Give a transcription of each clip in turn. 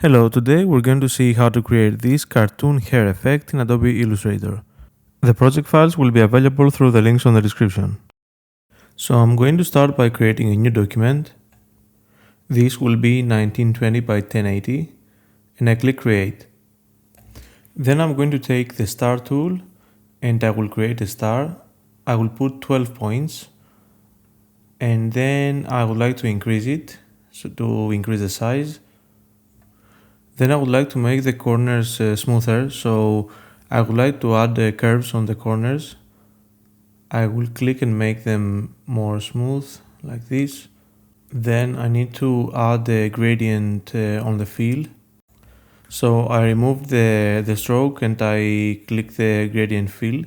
Hello, today we're going to see how to create this cartoon hair effect in Adobe Illustrator. The project files will be available through the links on the description. So I'm going to start by creating a new document. This will be 1920 by 1080 and I click create. Then I'm going to take the star tool and I will create a star. I will put 12 points and then I would like to increase it, so to increase the size. Then I would like to make the corners smoother, so I would like to add the curves on the corners. I will click and make them more smooth, like this. Then I need to add the gradient on the fill. So I remove the stroke and I click the gradient fill.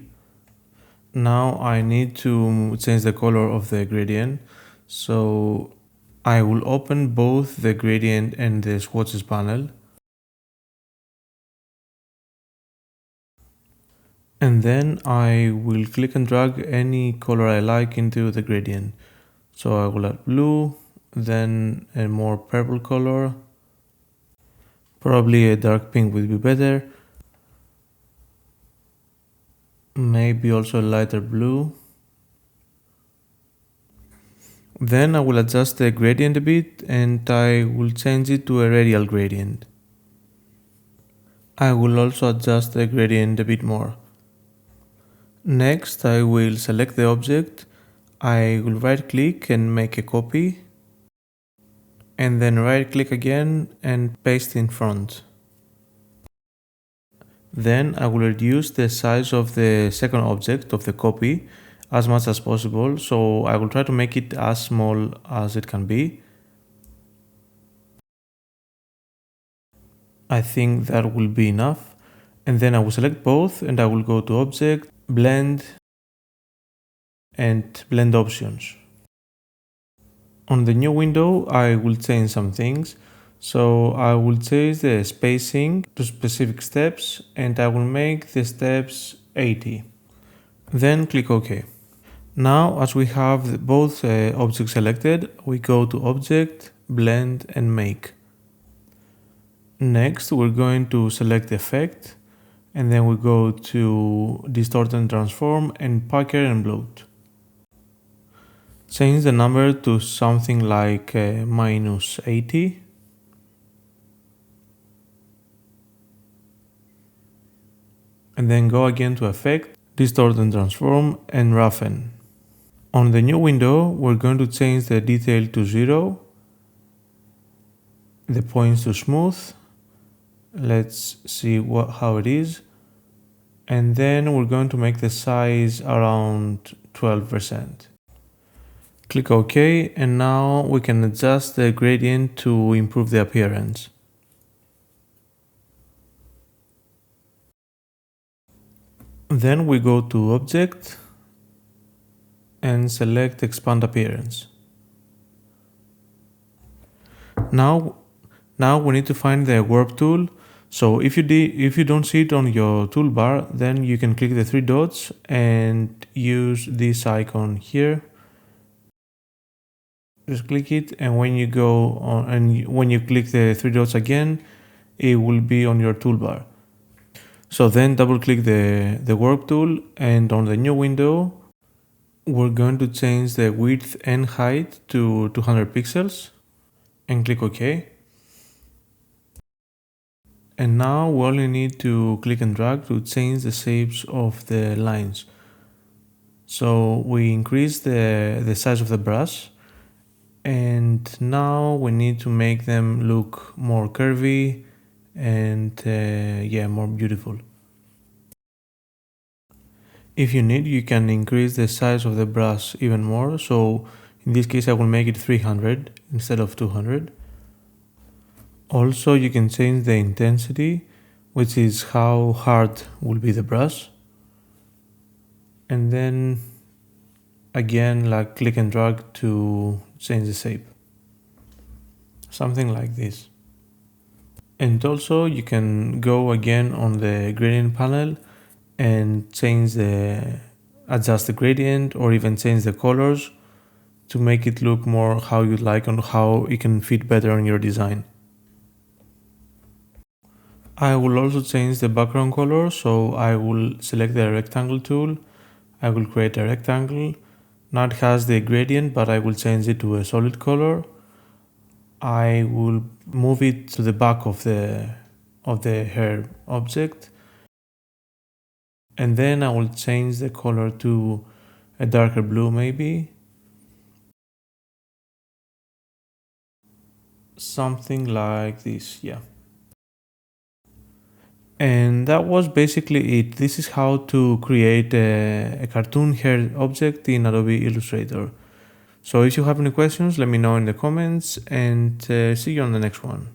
Now I need to change the color of the gradient. So I will open both the gradient and the swatches panel. And then I will click and drag any color I like into the gradient. So I will add blue, then a more purple color. Probably a dark pink would be better. Maybe also a lighter blue. Then I will adjust the gradient a bit and I will change it to a radial gradient. I will also adjust the gradient a bit more. Next I will select the object. I will right click and make a copy. And then right click again and paste in front. Then I will reduce the size of the second object of the copy as much as possible, so I will try to make it as small as it can be. I think that will be enough. And then I will select both and I will go to Object, Blend and Blend Options. On the new window I will change some things. So I will change the spacing to specific steps and I will make the steps 80. Then click OK. Now as we have both objects selected, we go to Object, Blend and Make. Next we're going to select Effect and then we go to Distort and Transform and Pucker and Bloat. Change the number to something like minus 80. And then go again to Effect, Distort and Transform and Roughen. On the new window, we're going to change the detail to 0, the points to smooth. Let's see how it is. And then we're going to make the size around 12%. Click OK, and now we can adjust the gradient to improve the appearance. Then we go to Object and select Expand Appearance. Now we need to find the warp tool. So if you don't see it on your toolbar, then you can click the three dots and use this icon here. Just click it, and when you go on and when you click the three dots again, it will be on your toolbar. So then double click the warp tool, and on the new window we're going to change the width and height to 200 pixels and click OK. And now we only need to click and drag to change the shapes of the lines. So we increase the size of the brush, and now we need to make them look more curvy and more beautiful. If you need, you can increase the size of the brush even more. So in this case I will make it 300 instead of 200. Also you can change the intensity, which is how hard will be the brush. And then again, like, click and drag to change the shape. Something like this. And also you can go again on the gradient panel and adjust the gradient or even change the colors to make it look more how you like and how it can fit better on your design. I will also change the background color, so I will select the rectangle tool. I will create a rectangle. Now it has the gradient, but I will change it to a solid color. I will move it to the back of the hair object. And then I will change the color to a darker blue maybe. Something like this, yeah. And that was basically it. This is how to create a cartoon hair object in Adobe Illustrator. So if you have any questions, let me know in the comments, and see you on the next one.